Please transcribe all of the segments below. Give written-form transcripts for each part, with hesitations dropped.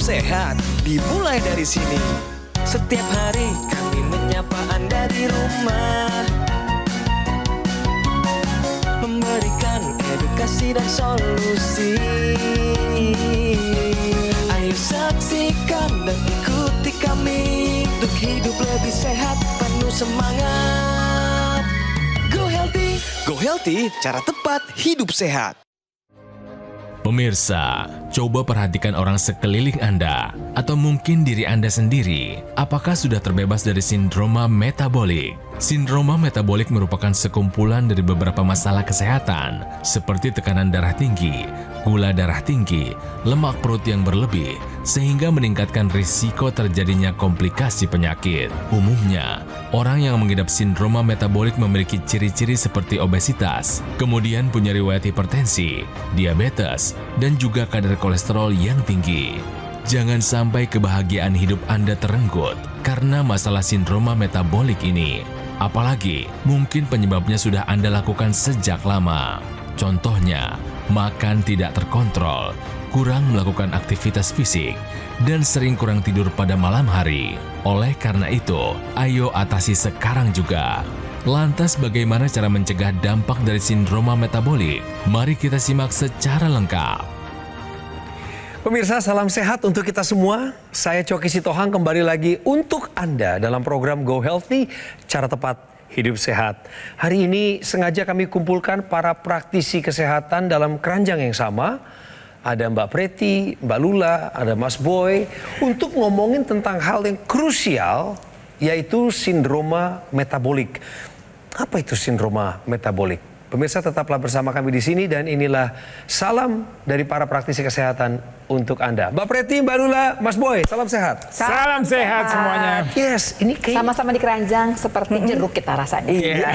sehat dimulai dari sini. Setiap hari kami menyapa Anda di rumah, memberikan edukasi dan solusi. Ayo saksikan dan ikuti kami untuk hidup lebih sehat, penuh semangat. Go Healthy. Go Healthy, cara tepat hidup sehat. Pemirsa, coba perhatikan orang sekeliling Anda, atau mungkin diri Anda sendiri. Apakah sudah terbebas dari sindroma metabolik? Sindroma metabolik merupakan sekumpulan dari beberapa masalah kesehatan, seperti tekanan darah tinggi, gula darah tinggi, lemak perut yang berlebih, sehingga meningkatkan risiko terjadinya komplikasi penyakit. Umumnya, orang yang mengidap sindroma metabolik memiliki ciri-ciri seperti obesitas, kemudian punya riwayat hipertensi, diabetes, dan juga kadar kolesterol yang tinggi. Jangan sampai kebahagiaan hidup Anda terenggut karena masalah sindroma metabolik ini. Apalagi, mungkin penyebabnya sudah Anda lakukan sejak lama. Contohnya, makan tidak terkontrol, kurang melakukan aktivitas fisik, dan sering kurang tidur pada malam hari. Oleh karena itu, ayo atasi sekarang juga. Lantas bagaimana cara mencegah dampak dari sindroma metabolik? Mari kita simak secara lengkap. Pemirsa, salam sehat untuk kita semua. Saya Coki Sitohang kembali lagi untuk Anda dalam program Go Healthy, cara tepat hidup sehat. Hari ini sengaja kami kumpulkan para praktisi kesehatan dalam keranjang yang sama. Ada Mbak Preti, Mbak Lula, ada Mas Boy, untuk ngomongin tentang hal yang krusial, yaitu sindroma metabolik. Apa itu sindroma metabolik? Pemirsa, tetaplah bersama kami di sini dan inilah salam dari para praktisi kesehatan untuk Anda. Mbak Preti, Mbak Lula, Mas Boy, salam sehat. Salam sehat semuanya. Yes, ini kayak Sama-sama di keranjang seperti jeruk kita rasanya. Iya.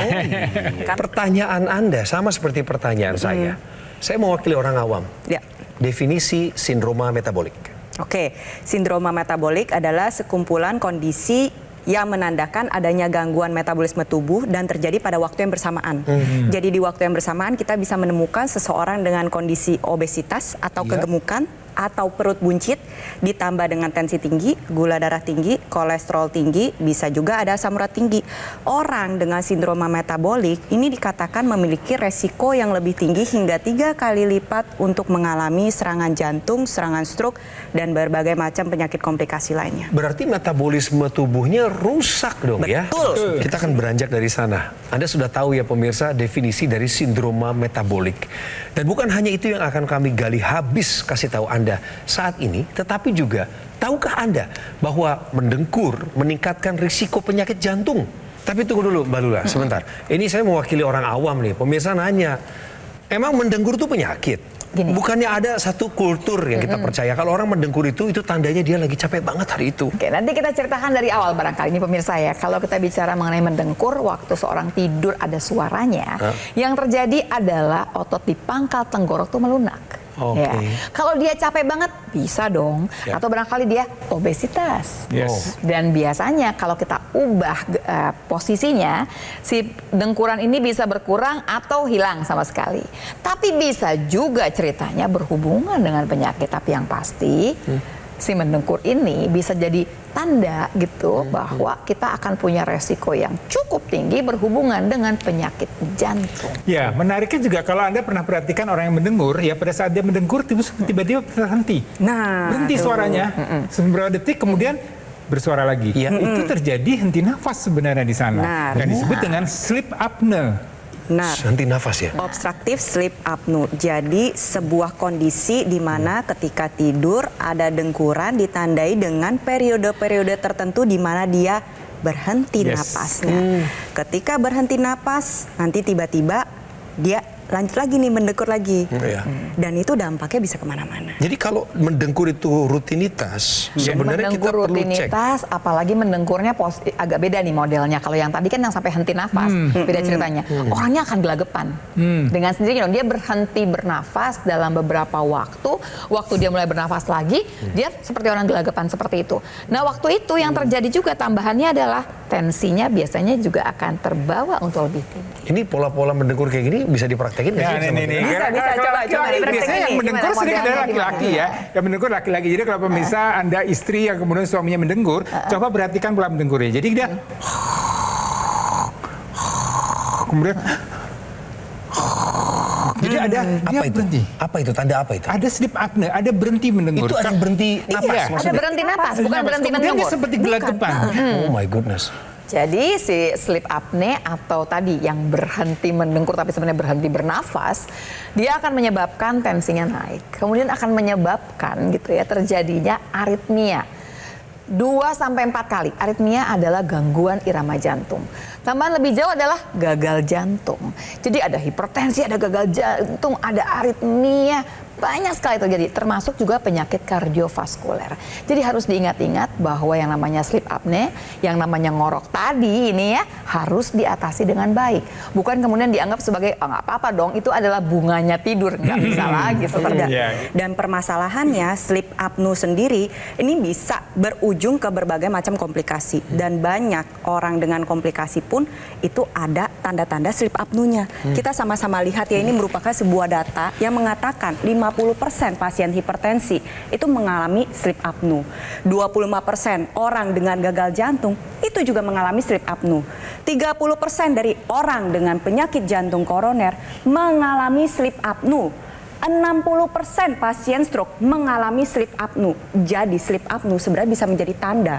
Kan? Pertanyaan Anda sama seperti pertanyaan saya. Saya mewakili orang awam. Ya. Definisi sindroma metabolik. Oke, sindroma metabolik adalah sekumpulan kondisi yang menandakan adanya gangguan metabolisme tubuh dan terjadi pada waktu yang bersamaan. Jadi di waktu yang bersamaan kita bisa menemukan seseorang dengan kondisi obesitas atau kegemukan atau perut buncit ditambah dengan tensi tinggi, gula darah tinggi, kolesterol tinggi, bisa juga ada asam urat tinggi. Orang dengan sindroma metabolik ini dikatakan memiliki resiko yang lebih tinggi hingga 3 kali lipat untuk mengalami serangan jantung, serangan stroke, dan berbagai macam penyakit komplikasi lainnya. Berarti metabolisme tubuhnya rusak dong ya? Betul. Kita akan beranjak dari sana. Anda sudah tahu ya pemirsa definisi dari sindroma metabolik. Dan bukan hanya itu yang akan kami gali habis kasih tahu Anda saat ini, tetapi juga tahukah Anda bahwa mendengkur meningkatkan risiko penyakit jantung? Tapi tunggu dulu Mbak Lula, sebentar. Ini saya mewakili orang awam nih. Pemirsa nanya, emang mendengkur itu penyakit? Gini. Bukannya ada satu kultur yang kita percaya kalau orang mendengkur itu tandanya dia lagi capek banget hari itu. Oke, nanti kita ceritakan dari awal barangkali ini pemirsa ya. Kalau kita bicara mengenai mendengkur, waktu seorang tidur ada suaranya, yang terjadi adalah otot di pangkal tenggorok itu melunak. Oke. Ya. Kalau dia capek banget, bisa dong. Ya. Atau barangkali dia obesitas. Yes. Dan biasanya kalau kita ubah posisinya, si dengkuran ini bisa berkurang atau hilang sama sekali. Tapi bisa juga ceritanya berhubungan dengan penyakit. Tapi yang pasti, si mendengkur ini bisa jadi tanda gitu bahwa kita akan punya resiko yang cukup tinggi berhubungan dengan penyakit jantung. Ya, menariknya juga kalau Anda pernah perhatikan orang yang mendengur, ya pada saat dia mendengur tiba-tiba terhenti. Nah, Berhenti suaranya, beberapa detik kemudian bersuara lagi. Iya. Itu terjadi henti nafas sebenarnya di sana. Nah, Dan disebut dengan sleep apnea. Nah, Henti nafas ya? obstructive sleep apnea. Jadi sebuah kondisi di mana ketika tidur ada dengkuran ditandai dengan periode-periode tertentu di mana dia berhenti napasnya. Ketika berhenti napas, nanti tiba-tiba dia lanjut lagi nih mendengkur lagi. Iya. Dan itu dampaknya bisa kemana-mana. Jadi kalau mendengkur itu rutinitas, sebenarnya kita Mendengkur perlu cek. rutinitas, apalagi mendengkurnya agak beda nih modelnya. Kalau yang tadi kan yang sampai henti nafas, beda ceritanya. Orangnya akan gelagapan. Dengan sendirinya dia berhenti bernafas dalam beberapa waktu dia mulai bernafas lagi, dia seperti orang gelagapan seperti itu. Nah waktu itu yang terjadi juga tambahannya adalah tensinya biasanya juga akan terbawa untuk lebih tinggi. Ini pola-pola mendengkur kayak gini bisa dipraktikkan Praktekin nggak Ya, sih? sama kita? Bisa, Kalau coba laki-laki, dipraktekin biasanya yang nih. mendengkur Gimana sering adalah modelnya, laki-laki ya. Yang mendengkur laki-laki. Jadi kalau pemirsa Anda istri yang kemudian suaminya mendengkur, coba perhatikan pola mendengkurnya. Jadi dia kemudian jadi ada Apa dia itu? berhenti. Apa itu? Tanda apa itu? Ada sleep apnea, ada berhenti mendengur. Itu ada yang berhenti napas Iya. Ada maksudnya? berhenti napas, bukan Napas. berhenti Kemudian dia mendengur. seperti gelagapan. Oh my goodness. Jadi si sleep apnea atau tadi yang berhenti mendengkur tapi sebenarnya berhenti bernafas, dia akan menyebabkan tensinya naik. Kemudian akan menyebabkan gitu ya terjadinya aritmia. 2-4 kali. Aritmia adalah gangguan irama jantung. Tambahan lebih jauh adalah gagal jantung. Jadi ada hipertensi, ada gagal jantung, ada aritmia. Banyak sekali terjadi, termasuk juga penyakit kardiovaskuler. Jadi harus diingat-ingat bahwa yang namanya sleep apnea, yang namanya ngorok tadi ini ya, harus diatasi dengan baik. Bukan kemudian dianggap sebagai, oh nggak apa-apa dong, itu adalah bunganya tidur. Nggak bisa lagi seperti itu. Dan permasalahannya sleep apnea sendiri ini bisa berujung ke berbagai macam komplikasi. Dan banyak orang dengan komplikasi pun itu ada tanda-tanda sleep apnea-nya. Kita sama-sama lihat ya, ini merupakan sebuah data yang mengatakan 50% pasien hipertensi itu mengalami sleep apnea. 25% orang dengan gagal jantung itu juga mengalami sleep apnea. 30% dari orang dengan penyakit jantung koroner mengalami sleep apnea. 60% pasien stroke mengalami sleep apnea. Jadi sleep apnea sebenarnya bisa menjadi tanda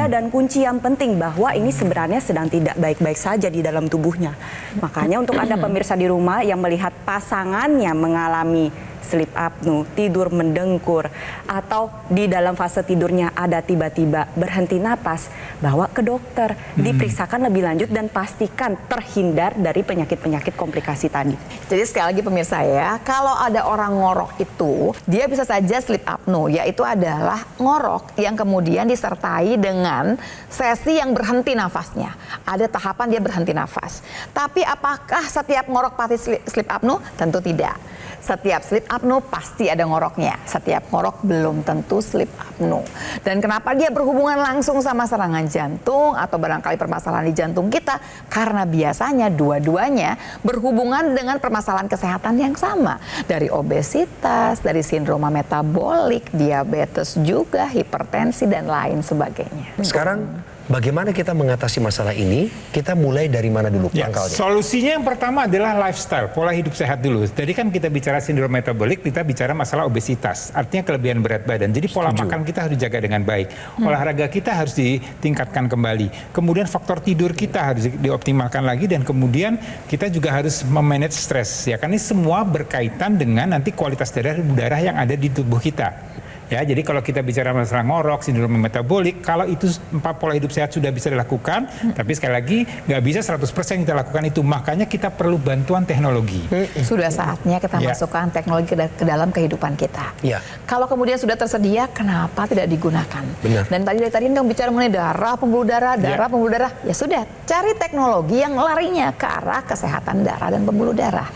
dan kunci yang penting bahwa ini sebenarnya sedang tidak baik-baik saja di dalam tubuhnya. Makanya untuk Anda pemirsa di rumah yang melihat pasangannya mengalami sleep apnea, tidur mendengkur, atau di dalam fase tidurnya ada tiba-tiba berhenti napas, bawa ke dokter, diperiksakan lebih lanjut dan pastikan terhindar dari penyakit-penyakit komplikasi tadi. Jadi sekali lagi pemirsa ya, kalau ada orang ngorok itu, dia bisa saja sleep apnea, yaitu adalah ngorok yang kemudian disertai dengan sesi yang berhenti nafasnya. Ada tahapan dia berhenti nafas. Tapi apakah setiap ngorok pasti sleep apnea? Tentu tidak. Setiap sleep apnea pasti ada ngoroknya. Setiap ngorok belum tentu sleep apnea. Dan kenapa dia berhubungan langsung sama serangan jantung atau barangkali permasalahan di jantung kita? Karena biasanya dua-duanya berhubungan dengan permasalahan kesehatan yang sama. Dari obesitas, dari sindroma metabolik, diabetes juga, hipertensi dan lain sebagainya. Sekarang bagaimana kita mengatasi masalah ini? Kita mulai dari mana dulu Ya, pangkalnya? solusinya yang pertama adalah lifestyle, pola hidup sehat dulu. Tadi kan kita bicara sindrom metabolik, kita bicara masalah obesitas, artinya kelebihan berat badan. Jadi pola makan kita harus dijaga dengan baik. Olahraga kita harus ditingkatkan kembali. Kemudian faktor tidur kita harus dioptimalkan lagi, dan kemudian kita juga harus memanage stres. Ya, kan ini semua berkaitan dengan nanti kualitas darah yang ada di tubuh kita. Ya, jadi kalau kita bicara masalah ngorok, sindrom metabolik, kalau itu pola hidup sehat sudah bisa dilakukan, tapi sekali lagi nggak bisa 100% kita lakukan itu. Makanya kita perlu bantuan teknologi. Sudah saatnya kita Ya. masukkan teknologi ke dalam kehidupan kita. Ya. Kalau kemudian sudah tersedia, kenapa tidak digunakan? Benar. Dan tadi dong bicara mengenai darah, pembuluh darah, pembuluh darah. Ya sudah, cari teknologi yang larinya ke arah kesehatan darah dan pembuluh darah.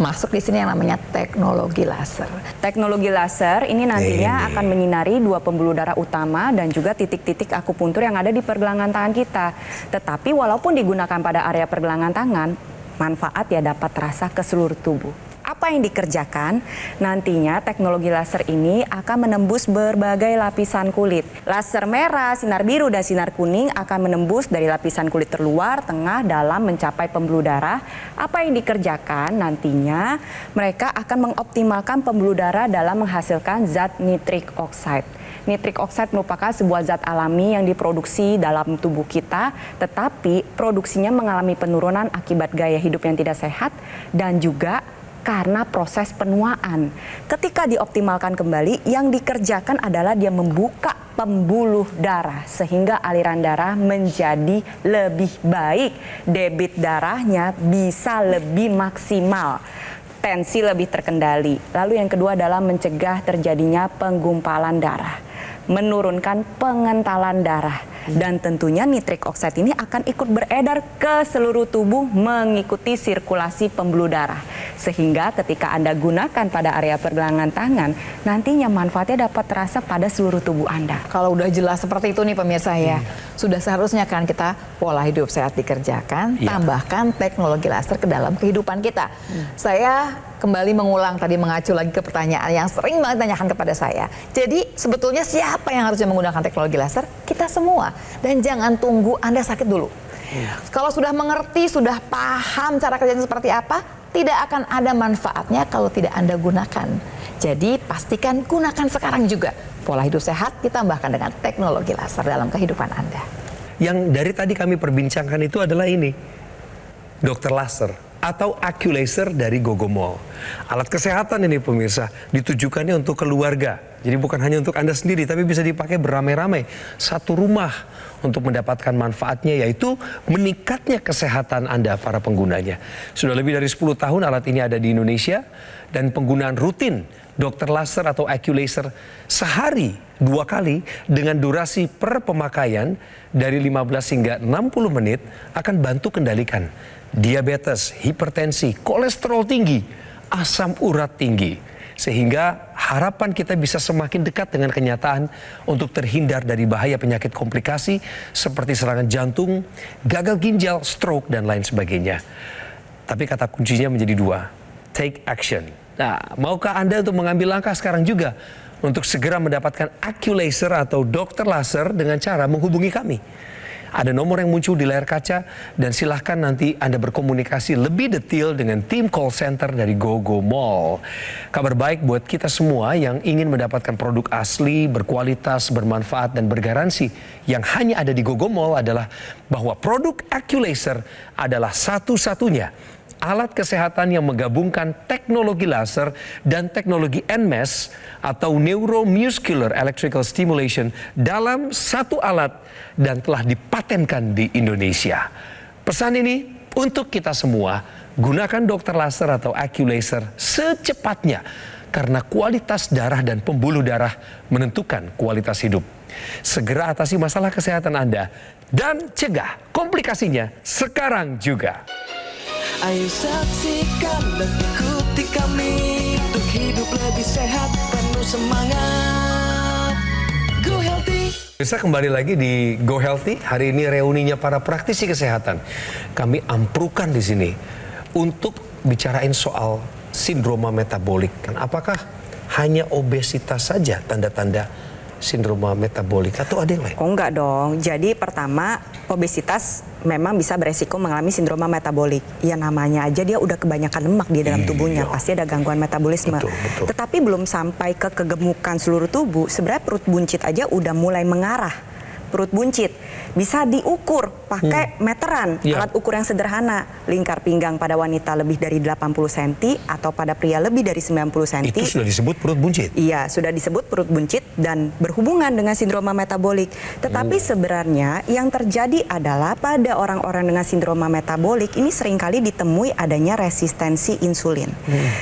Masuk di sini yang namanya teknologi laser. Teknologi laser ini nantinya akan menyinari dua pembuluh darah utama dan juga titik-titik akupuntur yang ada di pergelangan tangan kita. Tetapi walaupun digunakan pada area pergelangan tangan, manfaat ya dapat terasa ke seluruh tubuh. Apa yang dikerjakan? Nantinya teknologi laser ini akan menembus berbagai lapisan kulit. Laser merah, sinar biru, dan sinar kuning akan menembus dari lapisan kulit terluar, tengah, dalam mencapai pembuluh darah. Apa yang dikerjakan? Nantinya mereka akan mengoptimalkan pembuluh darah dalam menghasilkan zat nitric oxide. Nitric oxide merupakan sebuah zat alami yang diproduksi dalam tubuh kita, tetapi produksinya mengalami penurunan akibat gaya hidup yang tidak sehat dan juga karena proses penuaan. Ketika dioptimalkan kembali, yang dikerjakan adalah dia membuka pembuluh darah sehingga aliran darah menjadi lebih baik. Debit darahnya bisa lebih maksimal. Tensi lebih terkendali. Lalu yang kedua adalah mencegah terjadinya penggumpalan darah. Menurunkan pengentalan darah. Dan tentunya nitrik oxide ini akan ikut beredar ke seluruh tubuh mengikuti sirkulasi pembuluh darah. Sehingga ketika Anda gunakan pada area pergelangan tangan, nantinya manfaatnya dapat terasa pada seluruh tubuh Anda. Kalau udah jelas seperti itu nih pemirsa ya, sudah seharusnya kan kita pola hidup sehat dikerjakan, tambahkan teknologi laser ke dalam kehidupan kita. Saya kembali mengulang tadi, mengacu lagi ke pertanyaan yang sering banget ditanyakan kepada saya. Jadi sebetulnya siapa yang harusnya menggunakan teknologi laser? Kita semua. Dan jangan tunggu Anda sakit dulu. Kalau sudah mengerti, sudah paham cara kerjanya seperti apa, tidak akan ada manfaatnya kalau tidak Anda gunakan. Jadi pastikan gunakan sekarang juga. Pola hidup sehat ditambahkan dengan teknologi laser dalam kehidupan Anda. Yang dari tadi kami perbincangkan itu adalah ini, dokter laser atau AccuLaser dari Gogomall. Alat kesehatan ini pemirsa ditujukannya untuk keluarga. Jadi bukan hanya untuk Anda sendiri, tapi bisa dipakai beramai-ramai satu rumah untuk mendapatkan manfaatnya, yaitu meningkatnya kesehatan Anda para penggunanya. Sudah lebih dari 10 tahun alat ini ada di Indonesia dan penggunaan rutin dokter laser atau AccuLaser sehari 2 kali dengan durasi per pemakaian dari 15 hingga 60 menit akan bantu kendalikan diabetes, hipertensi, kolesterol tinggi, asam urat tinggi. Sehingga harapan kita bisa semakin dekat dengan kenyataan untuk terhindar dari bahaya penyakit komplikasi seperti serangan jantung, gagal ginjal, stroke, dan lain sebagainya. Tapi kata kuncinya menjadi 2, take action. Nah, maukah Anda untuk mengambil langkah sekarang juga untuk segera mendapatkan AccuLaser atau dokter laser dengan cara menghubungi kami? Ada nomor yang muncul di layar kaca dan silahkan nanti Anda berkomunikasi lebih detail dengan tim call center dari Gogomall. Kabar baik buat kita semua yang ingin mendapatkan produk asli, berkualitas, bermanfaat, dan bergaransi yang hanya ada di Gogomall adalah bahwa produk AccuLaser adalah satu-satunya alat kesehatan yang menggabungkan teknologi laser dan teknologi NMES atau Neuromuscular Electrical Stimulation dalam satu alat dan telah dipatenkan di Indonesia. Pesan ini untuk kita semua, gunakan dokter laser atau AccuLaser secepatnya karena kualitas darah dan pembuluh darah menentukan kualitas hidup. Segera atasi masalah kesehatan Anda dan cegah komplikasinya sekarang juga. Ayo saksikan dan ikuti kami untuk hidup lebih sehat, penuh semangat. Go Healthy. Bisa kembali lagi di Go Healthy. Hari ini reuninya para praktisi kesehatan. Kami amprukan di sini untuk bicarain soal sindroma metabolik. Apakah hanya obesitas saja tanda-tanda sindroma metabolik atau ada yang lain? Oh enggak dong. Jadi pertama, obesitas memang bisa beresiko mengalami sindroma metabolik. Ya namanya aja dia udah kebanyakan lemak di dalam tubuhnya, pasti ada gangguan metabolisme. Betul. Tetapi belum sampai ke kegemukan seluruh tubuh, sebenarnya perut buncit aja udah mulai mengarah. Perut buncit bisa diukur pakai meteran, alat ukur yang sederhana. Lingkar pinggang pada wanita lebih dari 80 cm atau pada pria lebih dari 90 cm. Itu sudah disebut perut buncit? Iya, sudah disebut perut buncit dan berhubungan dengan sindroma metabolik. Tetapi sebenarnya yang terjadi adalah pada orang-orang dengan sindroma metabolik ini seringkali ditemui adanya resistensi insulin.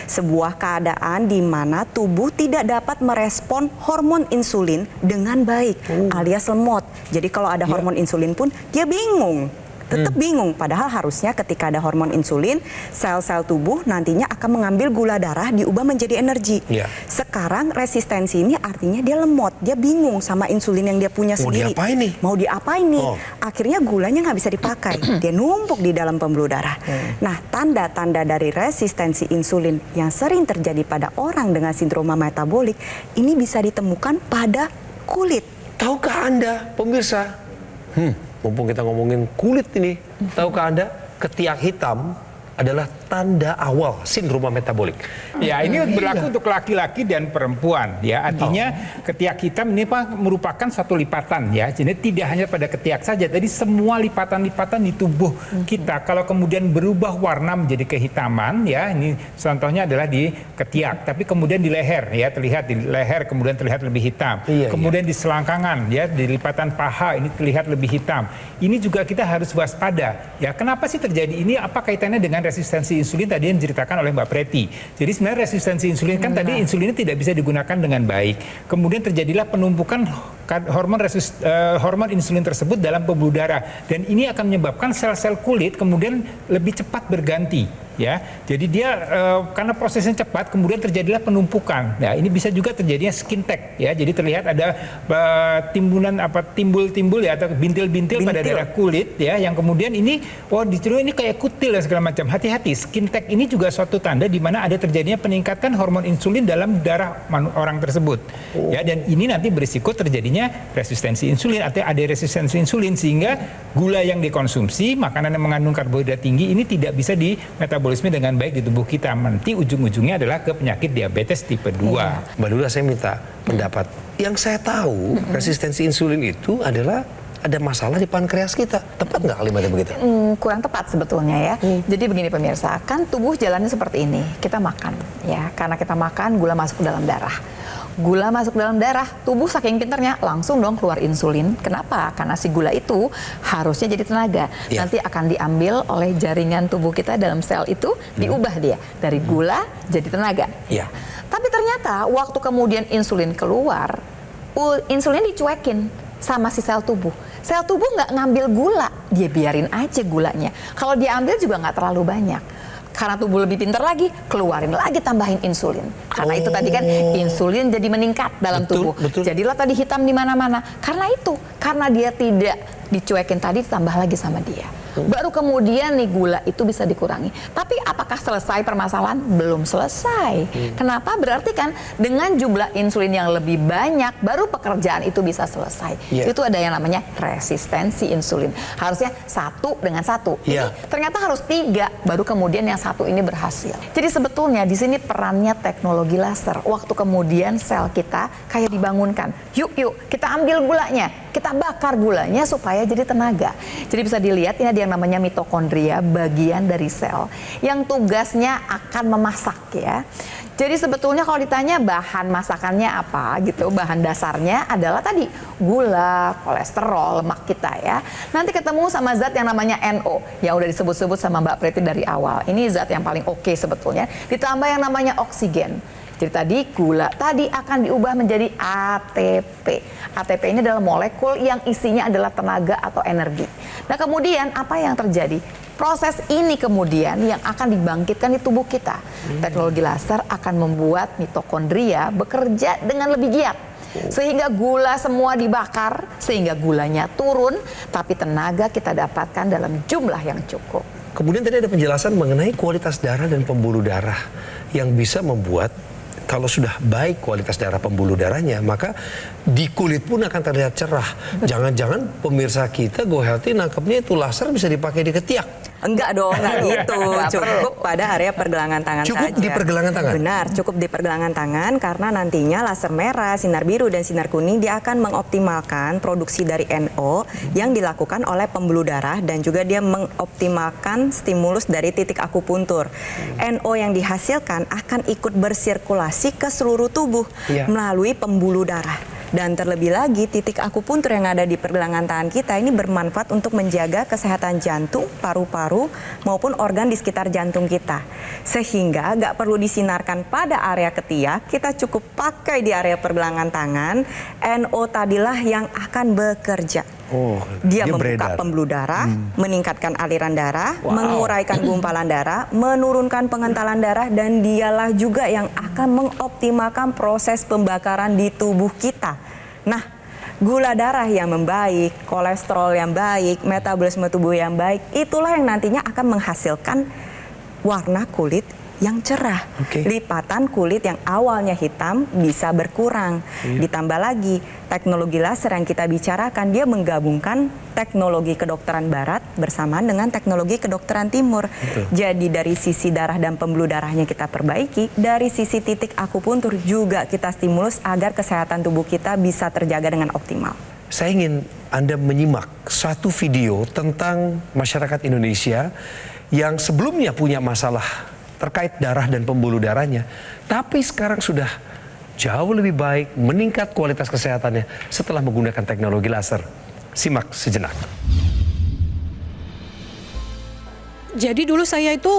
Sebuah keadaan di mana tubuh tidak dapat merespon hormon insulin dengan baik, alias lemot. Jadi kalau ada hormon insulin pun dia bingung, tetap bingung. Padahal harusnya ketika ada hormon insulin, sel-sel tubuh nantinya akan mengambil gula darah diubah menjadi energi. Sekarang resistensi ini artinya dia lemot, dia bingung sama insulin yang dia punya sendiri. Mau diapain nih? Akhirnya gulanya nggak bisa dipakai, dia numpuk di dalam pembuluh darah. Nah, tanda-tanda dari resistensi insulin yang sering terjadi pada orang dengan sindroma metabolik ini bisa ditemukan pada kulit. Tahukah Anda, pemirsa, mumpung kita ngomongin kulit ini, tahukah Anda ketiak hitam adalah tanda awal sindroma metabolik? Ya, ini berlaku untuk laki-laki dan perempuan. Ya, artinya ketiak hitam ini merupakan satu lipatan. Ya, jadi tidak hanya pada ketiak saja, tadi semua lipatan-lipatan di tubuh kita. Kalau kemudian berubah warna menjadi kehitaman, ya, ini contohnya adalah di ketiak. Tapi kemudian di leher, ya, terlihat di leher kemudian terlihat lebih hitam. Kemudian di selangkangan, ya, di lipatan paha ini terlihat lebih hitam. Ini juga kita harus waspada. Ya, kenapa sih terjadi ini? Apa kaitannya dengan resistensi insulin tadi yang diceritakan oleh Mbak Preti. Jadi sebenarnya resistensi insulin kan tadi insulin tidak bisa digunakan dengan baik. Kemudian terjadilah penumpukan hormon insulin tersebut dalam pembuluh darah, dan ini akan menyebabkan sel-sel kulit kemudian lebih cepat berganti. Ya, jadi dia karena prosesnya cepat, kemudian terjadilah penumpukan. Nah, ini bisa juga terjadinya skin tag, ya. Jadi terlihat ada timbulan timbul ya atau bintil-bintil pada daerah kulit, ya, yang kemudian ini dicuri ini kayak kutil dan segala macam. Hati-hati, skin tag ini juga suatu tanda di mana ada terjadinya peningkatan hormon insulin dalam darah orang tersebut. Ya, dan ini nanti berisiko terjadinya resistensi insulin atau ada resistensi insulin, sehingga gula yang dikonsumsi, makanan yang mengandung karbohidrat tinggi ini tidak bisa di metabolisme dengan baik di tubuh kita. Nanti ujung-ujungnya adalah ke penyakit diabetes tipe 2. Mbak Lula, saya minta pendapat. Yang saya tahu resistensi insulin itu adalah ada masalah di pankreas kita. Tepat nggak kalimatnya begitu? Kurang tepat sebetulnya ya. Jadi begini pemirsa, kan tubuh jalannya seperti ini. Kita makan, ya. Karena kita makan, gula masuk ke dalam darah. Gula masuk dalam darah, tubuh saking pinternya langsung dong keluar insulin. Kenapa? Karena si gula itu harusnya jadi tenaga. Nanti akan diambil oleh jaringan tubuh kita dalam sel itu, diubah dia dari gula jadi tenaga. Tapi ternyata waktu kemudian insulin keluar, insulin dicuekin sama si sel tubuh. Sel tubuh nggak ngambil gula, dia biarin aja gulanya. Kalau dia ambil juga nggak terlalu banyak. Karena tubuh lebih pintar lagi, keluarin lagi, tambahin insulin. Karena itu tadi kan insulin jadi meningkat dalam tubuh. Jadilah tadi hitam di mana-mana. Karena itu, karena dia tidak dicuekin tadi, tambah lagi sama dia. Baru kemudian nih gula itu bisa dikurangi. Tapi apakah selesai permasalahan? Belum selesai. Kenapa? Berarti kan dengan jumlah insulin yang lebih banyak, baru pekerjaan itu bisa selesai. Itu ada yang namanya resistensi insulin. Harusnya 1 dengan 1. Ini ternyata harus 3, baru kemudian yang 1 ini berhasil. Jadi sebetulnya di sini perannya teknologi laser. Waktu kemudian sel kita kayak dibangunkan. Yuk kita ambil gulanya, kita bakar gulanya supaya jadi tenaga. Jadi bisa dilihat ini ada yang namanya mitokondria, bagian dari sel yang tugasnya akan memasak, ya. Jadi sebetulnya kalau ditanya bahan masakannya apa gitu, bahan dasarnya adalah tadi gula, kolesterol, lemak kita, ya. Nanti ketemu sama zat yang namanya NO yang udah disebut-sebut sama Mbak Preti dari awal. Ini zat yang paling oke sebetulnya. Ditambah yang namanya oksigen. Jadi tadi gula tadi akan diubah menjadi ATP. ATP ini adalah molekul yang isinya adalah tenaga atau energi. Nah kemudian apa yang terjadi? Proses ini kemudian yang akan dibangkitkan di tubuh kita. Teknologi laser akan membuat mitokondria bekerja dengan lebih giat. Sehingga gula semua dibakar, sehingga gulanya turun, tapi tenaga kita dapatkan dalam jumlah yang cukup. Kemudian tadi ada penjelasan mengenai kualitas darah dan pembuluh darah yang bisa membuat kalau sudah baik kualitas darah pembuluh darahnya, maka di kulit pun akan terlihat cerah. Jangan-jangan pemirsa kita Go Healthy nangkepnya itu laser bisa dipakai di ketiak. Enggak dong, enggak gitu. Cukup pada area pergelangan tangan saja. Cukup di pergelangan tangan? Benar, cukup di pergelangan tangan karena nantinya laser merah, sinar biru, dan sinar kuning dia akan mengoptimalkan produksi dari NO yang dilakukan oleh pembuluh darah dan juga dia mengoptimalkan stimulus dari titik akupuntur. NO yang dihasilkan akan ikut bersirkulasi ke seluruh tubuh melalui pembuluh darah. Dan terlebih lagi titik akupuntur yang ada di pergelangan tangan kita ini bermanfaat untuk menjaga kesehatan jantung, paru-paru maupun organ di sekitar jantung kita. Sehingga nggak perlu disinarkan pada area ketiak, kita cukup pakai di area pergelangan tangan. NO tadilah yang akan bekerja. Dia membuka pembuluh darah, meningkatkan aliran darah, menguraikan gumpalan darah, menurunkan pengentalan darah, dan dialah juga yang akan mengoptimalkan proses pembakaran di tubuh kita. Nah, gula darah yang membaik, kolesterol yang baik, metabolisme tubuh yang baik, itulah yang nantinya akan menghasilkan warna kulit yang cerah. Lipatan kulit yang awalnya hitam bisa berkurang. Ditambah lagi teknologi laser yang kita bicarakan, dia menggabungkan teknologi kedokteran barat bersamaan dengan teknologi kedokteran timur. Jadi dari sisi darah dan pembuluh darahnya kita perbaiki, dari sisi titik akupuntur juga kita stimulus agar kesehatan tubuh kita bisa terjaga dengan optimal. Saya ingin Anda menyimak satu video tentang masyarakat Indonesia yang sebelumnya punya masalah terkait darah dan pembuluh darahnya, tapi sekarang sudah jauh lebih baik, meningkat kualitas kesehatannya setelah menggunakan teknologi laser. Simak sejenak. Jadi dulu saya itu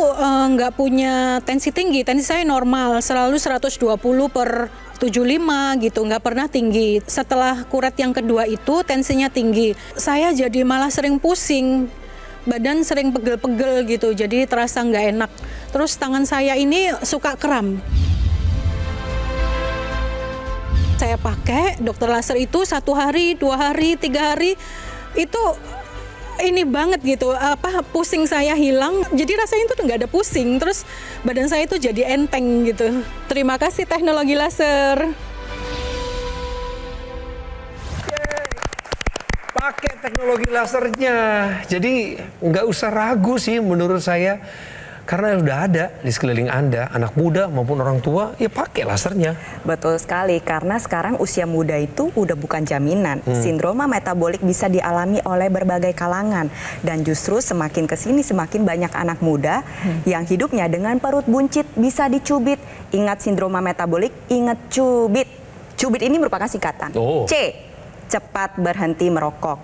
nggak punya tensi tinggi, tensi saya normal, selalu 120/75 gitu, nggak pernah tinggi. Setelah kuret yang kedua itu tensinya tinggi, saya jadi malah sering pusing, badan sering pegel-pegel gitu, jadi terasa nggak enak. Terus tangan saya ini suka kram. Saya pakai dokter laser itu 1 hari, 2 hari, 3 hari itu ini banget gitu, pusing saya hilang, jadi rasanya itu nggak ada pusing, terus badan saya itu jadi enteng gitu. Terima kasih teknologi laser. Pakai teknologi lasernya, jadi nggak usah ragu sih menurut saya. Karena udah ada di sekeliling Anda, anak muda maupun orang tua, ya pakai lasernya. Betul sekali, karena sekarang usia muda itu udah bukan jaminan. Sindroma metabolik bisa dialami oleh berbagai kalangan. Dan justru semakin kesini semakin banyak anak muda yang hidupnya dengan perut buncit bisa dicubit. Ingat sindroma metabolik, ingat cubit. Cubit ini merupakan singkatan. C, cepat berhenti merokok.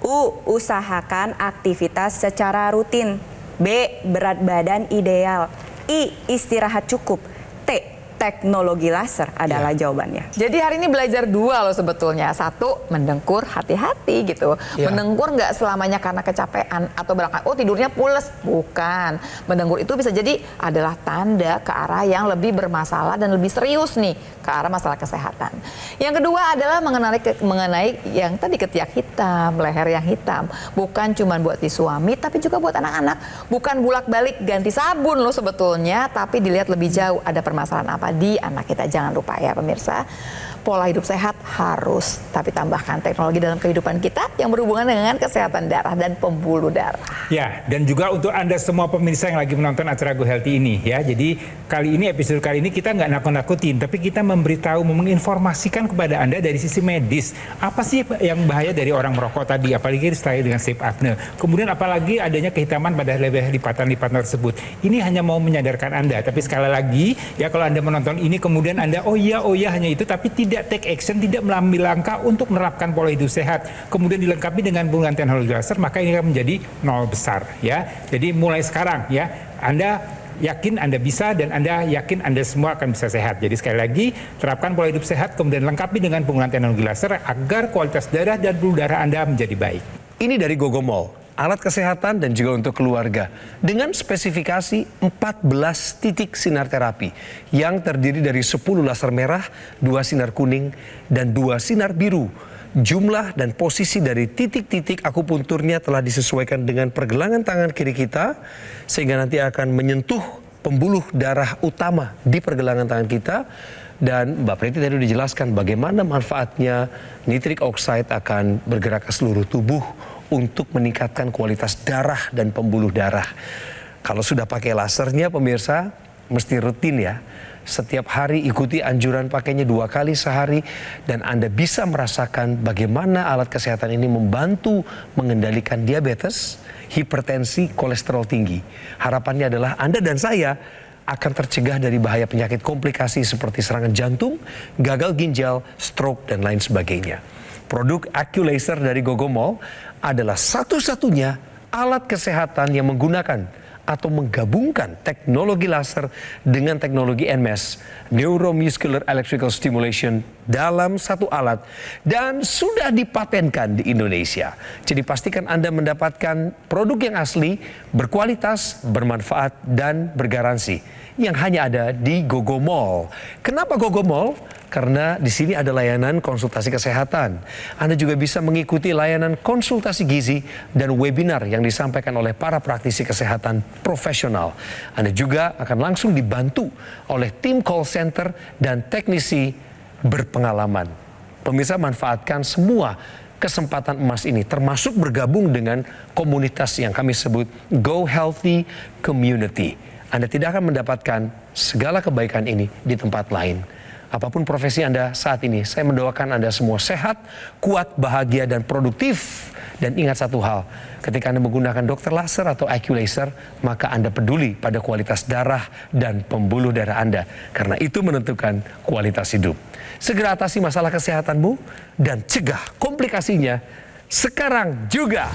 U, usahakan aktivitas secara rutin. B, berat badan ideal. I, istirahat cukup. T, teknologi laser adalah jawabannya. Jadi hari ini belajar 2 loh sebetulnya. 1, mendengkur, hati-hati gitu. Mendengkur nggak selamanya karena kecapean atau berangkat, tidurnya pules. Bukan. Mendengkur itu bisa jadi adalah tanda ke arah yang lebih bermasalah dan lebih serius nih, ke arah masalah kesehatan. Yang kedua adalah mengenai yang tadi ketiak hitam, leher yang hitam. Bukan cuma buat di suami, tapi juga buat anak-anak. Bukan bolak-balik ganti sabun loh sebetulnya, tapi dilihat lebih jauh ada permasalahan apa di anak kita. Jangan lupa ya pemirsa, pola hidup sehat harus, tapi tambahkan teknologi dalam kehidupan kita yang berhubungan dengan kesehatan darah dan pembuluh darah. Ya, dan juga untuk Anda semua pemirsa yang lagi menonton acara Go Healthy ini ya. Jadi episode kali ini kita nggak nakut-nakutin, tapi kita memberitahu, menginformasikan kepada Anda dari sisi medis. Apa sih yang bahaya dari orang merokok tadi, apalagi disertai dengan sleep apnea. Kemudian apalagi adanya kehitaman pada leher lipatan-lipatan tersebut. Ini hanya mau menyadarkan Anda, tapi sekali lagi ya, kalau Anda menonton ini kemudian Anda oh iya hanya itu, tapi tidak take action, tidak mengambil langkah untuk menerapkan pola hidup sehat, kemudian dilengkapi dengan penggunaan teknologi laser, maka ini akan menjadi nol besar ya. Jadi mulai sekarang ya, Anda yakin Anda bisa, dan Anda yakin Anda semua akan bisa sehat. Jadi sekali lagi, terapkan pola hidup sehat, kemudian lengkapi dengan penggunaan teknologi laser agar kualitas darah dan pembuluh darah Anda menjadi baik. Ini dari Gogomol, alat kesehatan dan juga untuk keluarga. Dengan spesifikasi 14 titik sinar terapi yang terdiri dari 10 laser merah, 2 sinar kuning, dan 2 sinar biru. Jumlah dan posisi dari titik-titik akupunturnya telah disesuaikan dengan pergelangan tangan kiri kita, sehingga nanti akan menyentuh pembuluh darah utama di pergelangan tangan kita. Dan Mbak Preti tadi dijelaskan bagaimana manfaatnya nitric oxide akan bergerak ke seluruh tubuh untuk meningkatkan kualitas darah dan pembuluh darah. Kalau sudah pakai lasernya pemirsa, mesti rutin ya. Setiap hari ikuti anjuran pakainya 2 kali sehari, dan Anda bisa merasakan bagaimana alat kesehatan ini membantu mengendalikan diabetes, hipertensi, kolesterol tinggi. Harapannya adalah Anda dan saya akan tercegah dari bahaya penyakit komplikasi seperti serangan jantung, gagal ginjal, stroke, dan lain sebagainya. Produk AccuLaser dari Gogomol adalah satu-satunya alat kesehatan yang menggunakan atau menggabungkan teknologi laser dengan teknologi NMES, Neuromuscular Electrical Stimulation, dalam satu alat, dan sudah dipatenkan di Indonesia. Jadi pastikan Anda mendapatkan produk yang asli, berkualitas, bermanfaat, dan bergaransi yang hanya ada di Gogomol. Kenapa Gogomol? Karena di sini ada layanan konsultasi kesehatan. Anda juga bisa mengikuti layanan konsultasi gizi dan webinar yang disampaikan oleh para praktisi kesehatan profesional. Anda juga akan langsung dibantu oleh tim call center dan teknisi berpengalaman. Pemirsa, manfaatkan semua kesempatan emas ini, termasuk bergabung dengan komunitas yang kami sebut Go Healthy Community. Anda tidak akan mendapatkan segala kebaikan ini di tempat lain. Apapun profesi Anda saat ini, saya mendoakan Anda semua sehat, kuat, bahagia, dan produktif. Dan ingat satu hal, ketika Anda menggunakan dokter laser atau AccuLaser, maka Anda peduli pada kualitas darah dan pembuluh darah Anda. Karena itu menentukan kualitas hidup. Segera atasi masalah kesehatanmu dan cegah komplikasinya sekarang juga.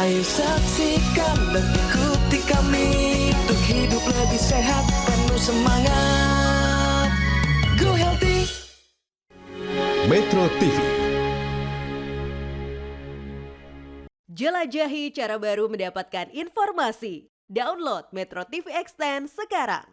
Ayo saksikan dan ikuti kami untuk hidup lebih sehat, penuh semangat. Go Healthy. Metro TV. Jelajahi cara baru mendapatkan informasi. Download Metro TV Extend sekarang.